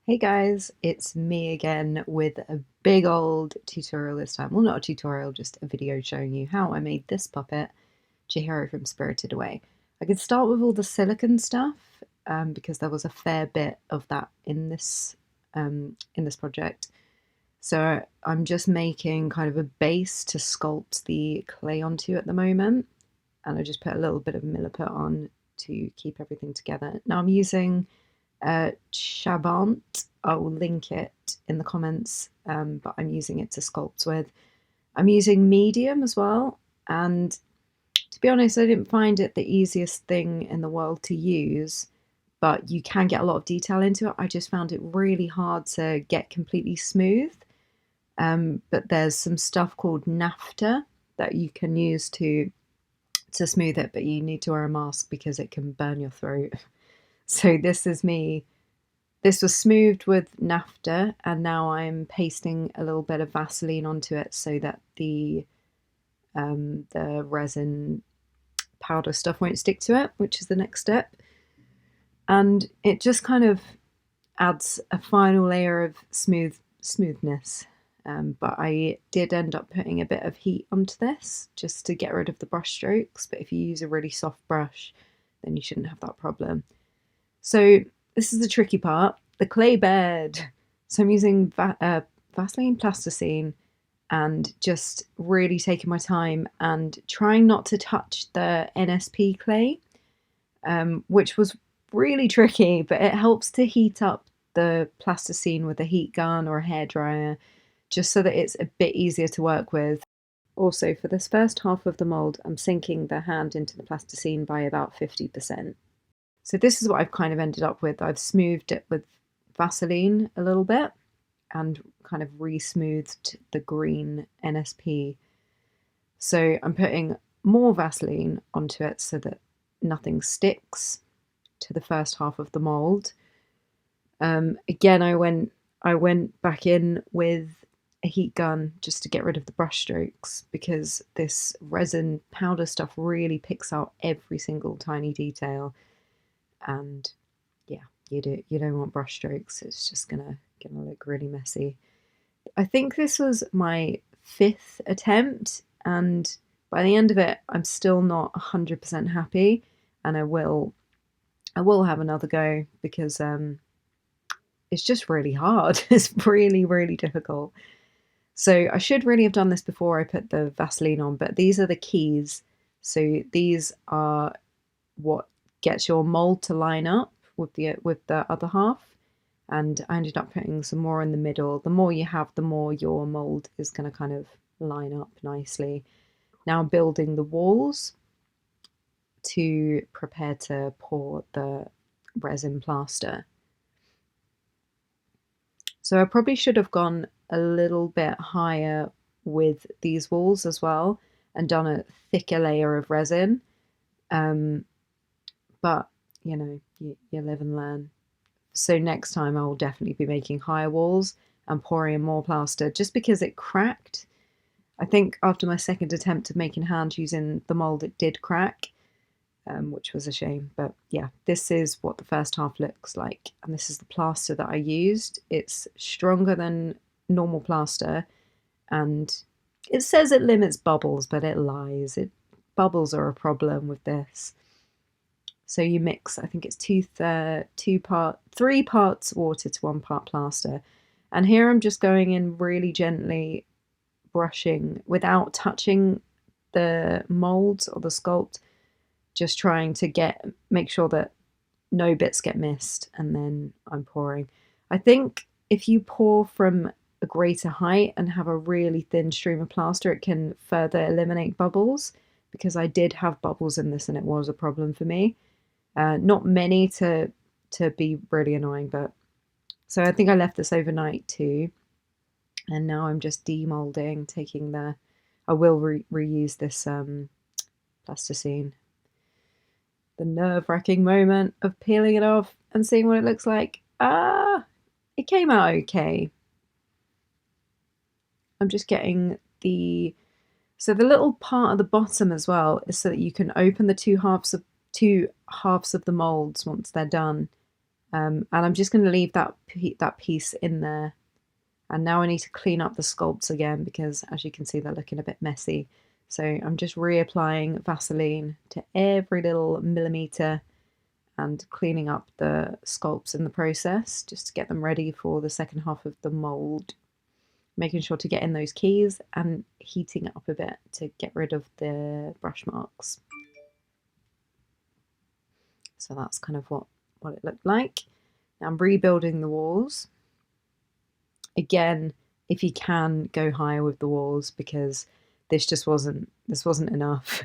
Hey guys, it's me again with a big old tutorial this time. Well, not a tutorial, just a video showing you how I made this puppet, Chihiro from Spirited Away. I could start with all the silicone stuff because there was a fair bit of that in this project. So I'm just making kind of a base to sculpt the clay onto at the moment, and I just put a little bit of Milliput on to keep everything together. Now I'm using Chabant. I will link it in the comments, but I'm using it to sculpt with. I'm using medium as well, and to be honest, I didn't find it the easiest thing in the world to use, but you can get a lot of detail into it. I just found it really hard to get completely smooth. But there's some stuff called naphtha that you can use to smooth it, but you need to wear a mask because it can burn your throat. So this is me. This was smoothed with naphtha, and now I'm pasting a little bit of Vaseline onto it so that the resin powder stuff won't stick to it, which is the next step. And it just kind of adds a final layer of smoothness. But I did end up putting a bit of heat onto this just to get rid of the brush strokes. But if you use a really soft brush, then you shouldn't have that problem. So this is the tricky part, the clay bed. So I'm using Vaseline plasticine and just really taking my time and trying not to touch the NSP clay, which was really tricky, but it helps to heat up the plasticine with a heat gun or a hairdryer, just so that it's a bit easier to work with. Also, for this first half of the mould, I'm sinking the hand into the plasticine by about 50%. So this is what I've kind of ended up with. I've smoothed it with Vaseline a little bit and kind of re-smoothed the green NSP. So I'm putting more Vaseline onto it so that nothing sticks to the first half of the mould. Again, I went back in with a heat gun just to get rid of the brush strokes because this resin powder stuff really picks out every single tiny detail. And yeah, you don't want brush strokes. It's just gonna look really messy. I think this was my 5th attempt, and by the end of it, I'm still not 100% happy, and I will have another go because it's just really hard. It's really difficult. So I should really have done this before I put the Vaseline on, but these are the keys. So these are what gets your mold to line up with the other half. And I ended up putting some more in the middle. The more you have, the more your mold is going to kind of line up nicely. Now I'm building the walls to prepare to pour the resin plaster. So I probably should have gone a little bit higher with these walls as well and done a thicker layer of resin. But you know, you live and learn. So next time I will definitely be making higher walls and pouring in more plaster just because it cracked. I think after my second attempt of making hands using the mold, it did crack, which was a shame. But yeah, this is what the first half looks like. And this is the plaster that I used. It's stronger than normal plaster, and it says it limits bubbles, but it lies. Bubbles are a problem with this. So you mix, I think it's 3 parts water to 1 part plaster. And here I'm just going in really gently, brushing without touching the molds or the sculpt, just trying to make sure that no bits get missed, and then I'm pouring. I think if you pour from a greater height and have a really thin stream of plaster, it can further eliminate bubbles, because I did have bubbles in this and it was a problem for me. Not many to be really annoying, but so I think I left this overnight too, and now I'm just demolding, taking I will reuse this plasticine. The nerve-wracking moment of peeling it off and seeing what it looks like. It came out okay. I'm just getting so the little part at the bottom as well is so that you can open the two halves of the molds once they're done, And I'm just going to leave that piece in there. And now I need to clean up the sculpts again because, as you can see, they're looking a bit messy. So I'm just reapplying Vaseline to every little millimeter and cleaning up the sculpts in the process just to get them ready for the second half of the mould. Making sure to get in those keys and heating it up a bit to get rid of the brush marks. So that's kind of what it looked like. Now I'm rebuilding the walls. Again, if you can, go higher with the walls because this wasn't enough.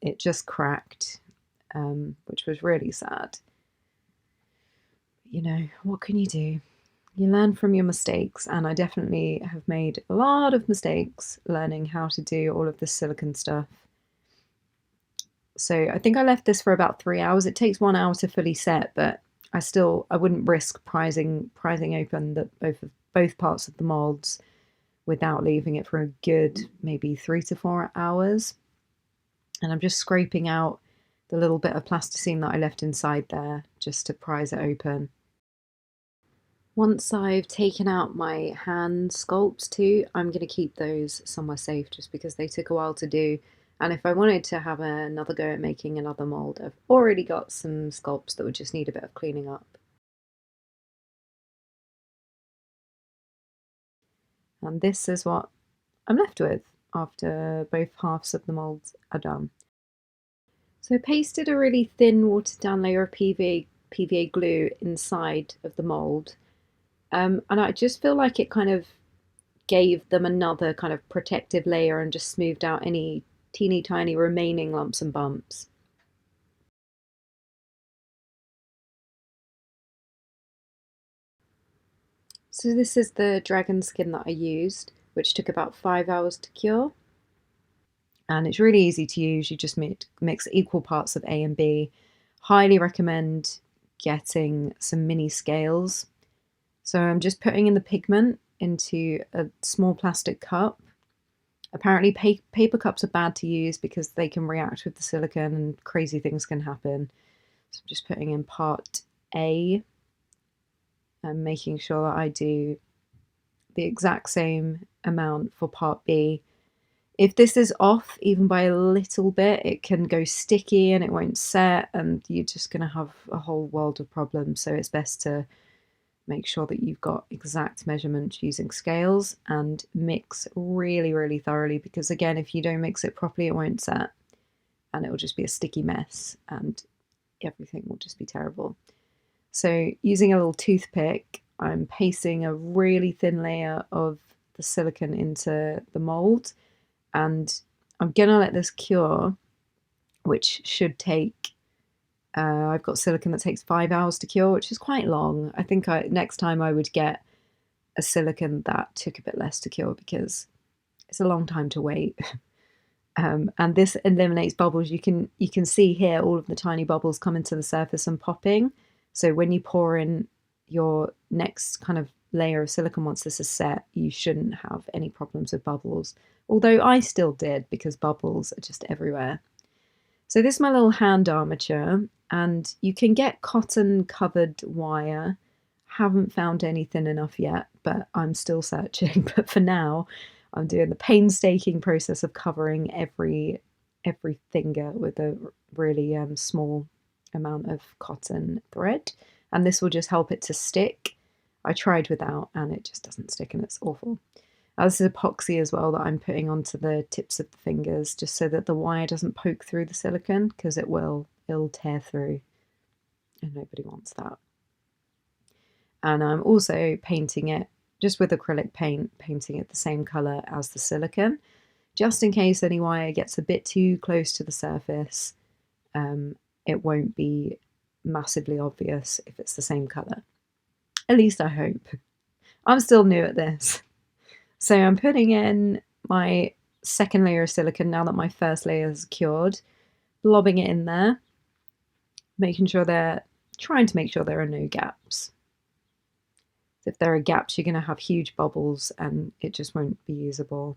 It just cracked, which was really sad. You know, what can you do? You learn from your mistakes, and I definitely have made a lot of mistakes learning how to do all of this silicone stuff. So I think I left this for about 3 hours. It takes 1 hour to fully set, but I wouldn't risk prizing open both parts of the molds without leaving it for a good maybe 3 to 4 hours. And I'm just scraping out the little bit of plasticine that I left inside there just to prise it open. Once I've taken out my hand sculpts too, I'm going to keep those somewhere safe just because they took a while to do. And if I wanted to have another go at making another mould, I've already got some sculpts that would just need a bit of cleaning up. And this is what I'm left with after both halves of the moulds are done. So I pasted a really thin watered down layer of PVA glue inside of the mould. And I just feel like it kind of gave them another kind of protective layer and just smoothed out any teeny tiny remaining lumps and bumps. So this is the dragon skin that I used, which took about 5 hours to cure. And it's really easy to use. You just mix equal parts of A and B. Highly recommend getting some mini scales. So I'm just putting in the pigment into a small plastic cup. Apparently paper cups are bad to use because they can react with the silicone and crazy things can happen. So I'm just putting in part A and making sure that I do the exact same amount for part B. If this is off even by a little bit, it can go sticky and it won't set and you're just going to have a whole world of problems. So it's best to make sure that you've got exact measurements using scales and mix really, really thoroughly because again, if you don't mix it properly, it won't set and it will just be a sticky mess and everything will just be terrible. So using a little toothpick, I'm pasting a really thin layer of the silicone into the mold and I'm gonna let this cure, which should take I've got silicone that takes 5 hours to cure, which is quite long. I think next time I would get a silicone that took a bit less to cure because it's a long time to wait. And this eliminates bubbles. You can see here all of the tiny bubbles coming to the surface and popping. So when you pour in your next kind of layer of silicone once this is set, you shouldn't have any problems with bubbles. Although I still did because bubbles are just everywhere. So this is my little hand armature and you can get cotton covered wire. Haven't found any thin enough yet, but I'm still searching. But for now, I'm doing the painstaking process of covering every finger with a really small amount of cotton thread. And this will just help it to stick. I tried without and it just doesn't stick and it's awful. This is epoxy as well that I'm putting onto the tips of the fingers just so that the wire doesn't poke through the silicone because it'll tear through and nobody wants that. And I'm also painting it just with acrylic paint, painting it the same colour as the silicone, just in case any wire gets a bit too close to the surface. It won't be massively obvious if it's the same colour. At least I hope. I'm still new at this. So I'm putting in my second layer of silicone now that my first layer is cured, blobbing it in there, trying to make sure there are no gaps. So if there are gaps, you're going to have huge bubbles and it just won't be usable.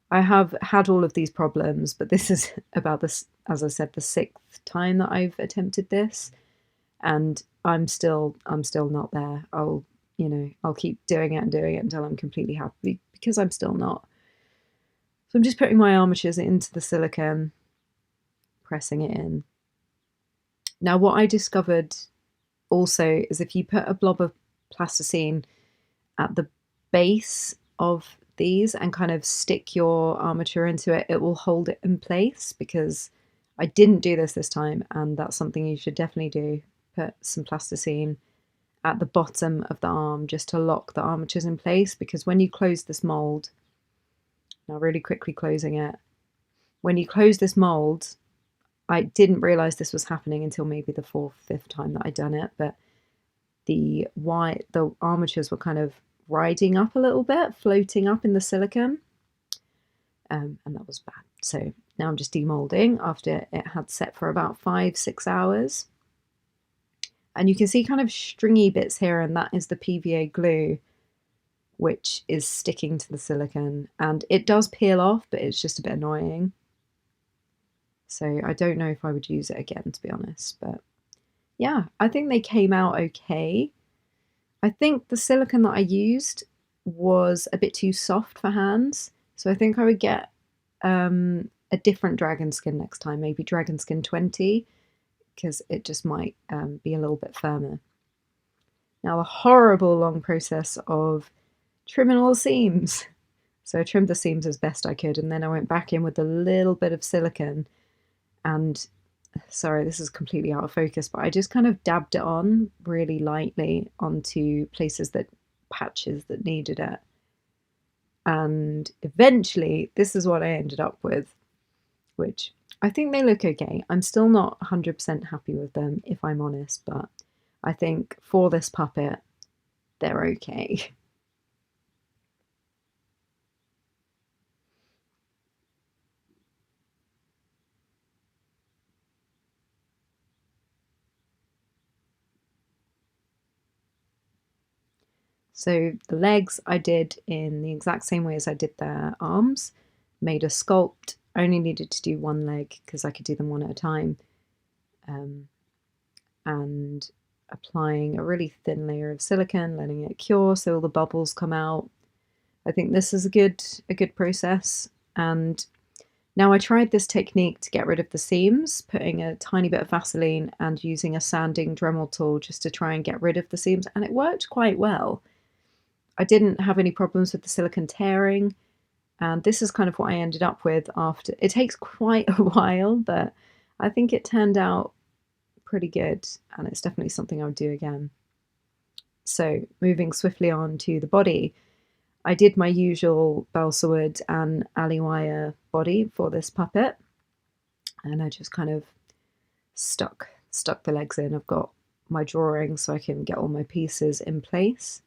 I have had all of these problems, but this is about this, as I said, the 6th time that I've attempted this, and I'm still not there. I'll keep doing it and doing it until I'm completely happy because I'm still not. So I'm just putting my armatures into the silicone, pressing it in. Now, what I discovered also is if you put a blob of plasticine at the base of these and kind of stick your armature into it, it will hold it in place, because I didn't do this time, and that's something you should definitely do. Put some plasticine at the bottom of the arm just to lock the armatures in place, because when you close this mold, now really quickly closing it, when you close this mold, I didn't realize this was happening until maybe the 4th, 5th time that I'd done it, but the armatures were kind of riding up a little bit, floating up in the silicone, and that was bad. So now I'm just demolding after it had set for about 5-6 hours. And you can see kind of stringy bits here, and that is the PVA glue, which is sticking to the silicone. And it does peel off, but it's just a bit annoying. So I don't know if I would use it again, to be honest. But yeah, I think they came out okay. I think the silicone that I used was a bit too soft for hands. So I think I would get a different dragon skin next time, maybe dragon skin 20, because it just might be a little bit firmer. Now, a horrible long process of trimming all the seams. So I trimmed the seams as best I could, and then I went back in with a little bit of silicone, and sorry, this is completely out of focus, but I just kind of dabbed it on really lightly onto patches that needed it. And eventually, this is what I ended up with, which I think they look okay. I'm still not 100% happy with them, if I'm honest, but I think for this puppet, they're okay. So the legs I did in the exact same way as I did their arms, made a sculpt. I only needed to do one leg because I could do them one at a time. And applying a really thin layer of silicone, letting it cure so all the bubbles come out. I think this is a good process. And now I tried this technique to get rid of the seams, putting a tiny bit of Vaseline and using a sanding Dremel tool just to try and get rid of the seams, and it worked quite well. I didn't have any problems with the silicone tearing, and this is kind of what I ended up with after. It takes quite a while, but I think it turned out pretty good, and it's definitely something I would do again. So moving swiftly on to the body, I did my usual balsa wood and aliwire body for this puppet, and I just kind of stuck the legs in. I've got my drawing so I can get all my pieces in place.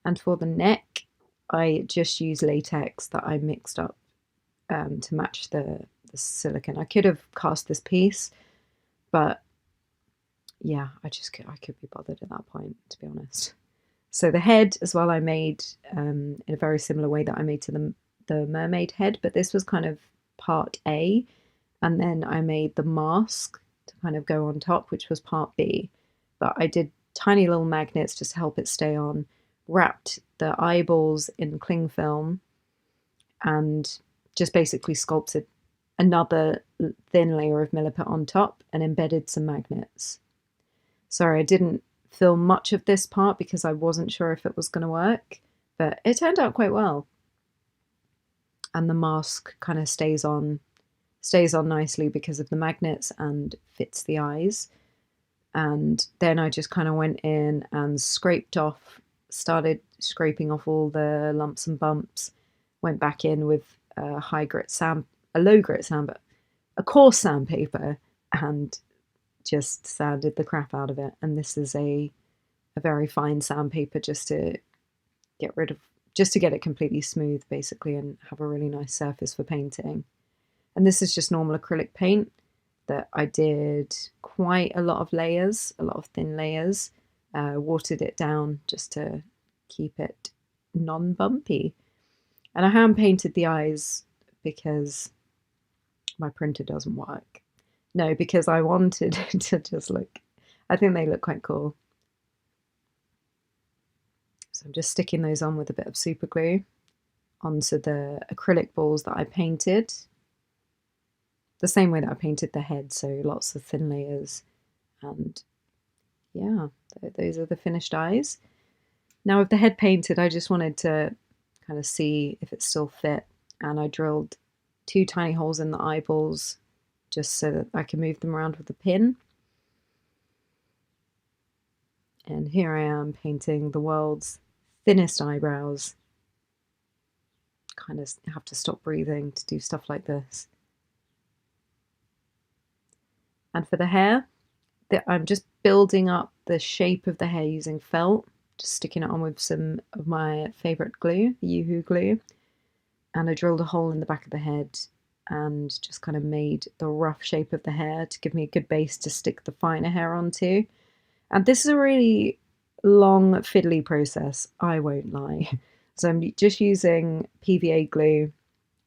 And for the neck, I just used latex that I mixed up to match the silicone. I could have cast this piece, but yeah, I could be bothered at that point, to be honest. So the head as well I made in a very similar way that I made to the mermaid head, but this was kind of part A, and then I made the mask to kind of go on top, which was part B. But I did tiny little magnets just to help it stay on, wrapped the eyeballs in cling film, and just basically sculpted another thin layer of milliput on top and embedded some magnets. Sorry, I didn't film much of this part because I wasn't sure if it was going to work, but it turned out quite well. And the mask kind of stays on nicely because of the magnets and fits the eyes. And then I just kind of went in and started scraping off all the lumps and bumps, went back in with a low grit sand, but a coarse sandpaper, and just sanded the crap out of it. And this is a very fine sandpaper just to get it completely smooth, basically, and have a really nice surface for painting. And this is just normal acrylic paint. that I did quite a lot of layers, a lot of thin layers, watered it down just to keep it non-bumpy. And I hand painted the eyes because my printer doesn't work. No, because I wanted to just look, I think they look quite cool. So I'm just sticking those on with a bit of super glue onto the acrylic balls that I painted. The same way that I painted the head, so lots of thin layers. And yeah, those are the finished eyes. Now with the head painted, I just wanted to kind of see if it still fit, and I drilled 2 tiny holes in the eyeballs just so that I can move them around with a pin. And here I am painting the world's thinnest eyebrows. Kind of have to stop breathing to do stuff like this. And for the hair, I'm just building up the shape of the hair using felt, just sticking it on with some of my favourite glue, the Yoo-Hoo glue. And I drilled a hole in the back of the head and just kind of made the rough shape of the hair to give me a good base to stick the finer hair onto. And this is a really long, fiddly process, I won't lie. So I'm just using PVA glue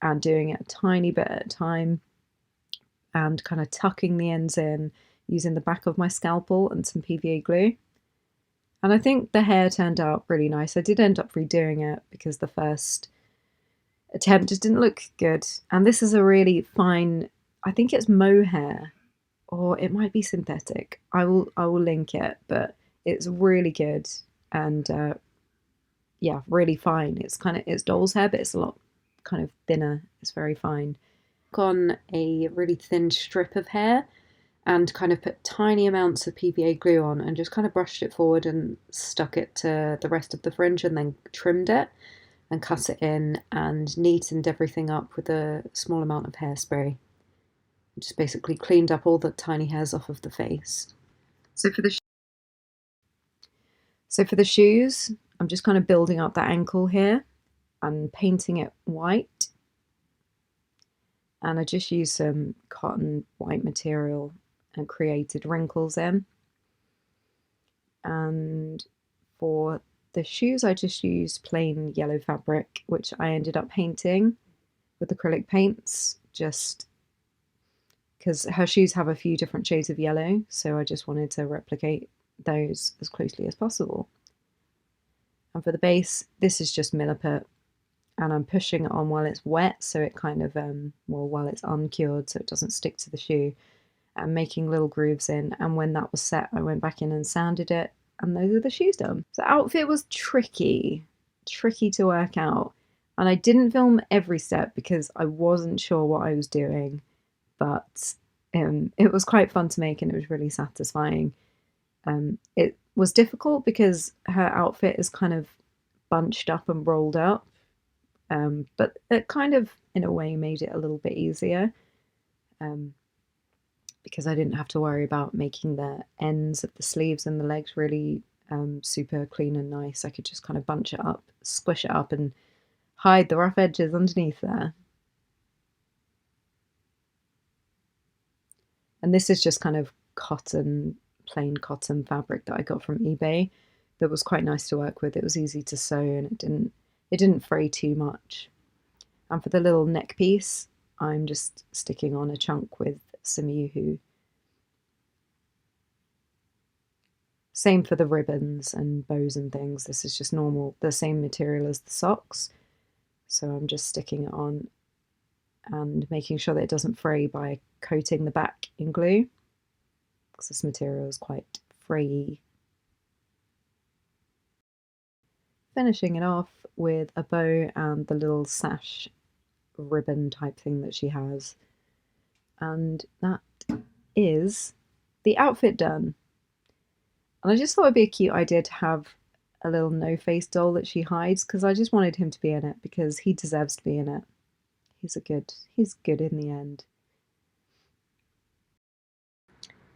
and doing it a tiny bit at a time and kind of tucking the ends in using the back of my scalpel and some PVA glue. And I think the hair turned out really nice. I did end up redoing it because the first attempt just didn't look good. And this is a really fine, I think it's mohair, or it might be synthetic. I will link it, but it's really good and yeah, really fine. It's doll's hair, but it's a lot kind of thinner. It's very fine. On a really thin strip of hair and kind of put tiny amounts of PVA glue on and just kind of brushed it forward and stuck it to the rest of the fringe and then trimmed it and cut it in and neatened everything up with a small amount of hairspray. Just basically cleaned up all the tiny hairs off of the face. So for the shoes, I'm just kind of building up the ankle here and painting it white. And I just used some cotton white material and created wrinkles in. And for the shoes, I just used plain yellow fabric, which I ended up painting with acrylic paints, just because her shoes have a few different shades of yellow, so I just wanted to replicate those as closely as possible. And for the base, this is just Milliput, and I'm pushing it on while it's wet, so it kind of, while it's uncured, so it doesn't stick to the shoe, and making little grooves in. And when that was set, I went back in and sanded it, and those are the shoes done. So the outfit was tricky to work out, and I didn't film every step because I wasn't sure what I was doing, but it was quite fun to make and it was really satisfying. It was difficult because her outfit is kind of bunched up and rolled up, but it kind of, in a way, made it a little bit easier because I didn't have to worry about making the ends of the sleeves and the legs really super clean and nice. I could just kind of bunch it up, squish it up, and hide the rough edges underneath there. And this is just kind of cotton, plain cotton fabric that I got from eBay that was quite nice to work with. It was easy to sew and it didn't fray too much. And for the little neck piece, I'm just sticking on a chunk with some Yoo-Hoo. Same for the ribbons and bows and things. This is just normal, the same material as the socks. So I'm just sticking it on and making sure that it doesn't fray by coating the back in glue, because this material is quite frayy. Finishing it off with a bow and the little sash ribbon type thing that she has. And that is the outfit done. And I just thought it'd be a cute idea to have a little no-face doll that she hides, because I just wanted him to be in it because he deserves to be in it. He's good in the end.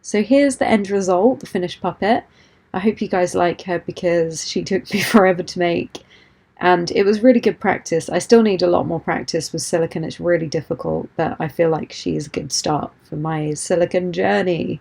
So here's the end result, the finished puppet. I hope you guys like her because she took me forever to make. And it was really good practice. I still need a lot more practice with silicone. It's really difficult, but I feel like she's a good start for my silicone journey.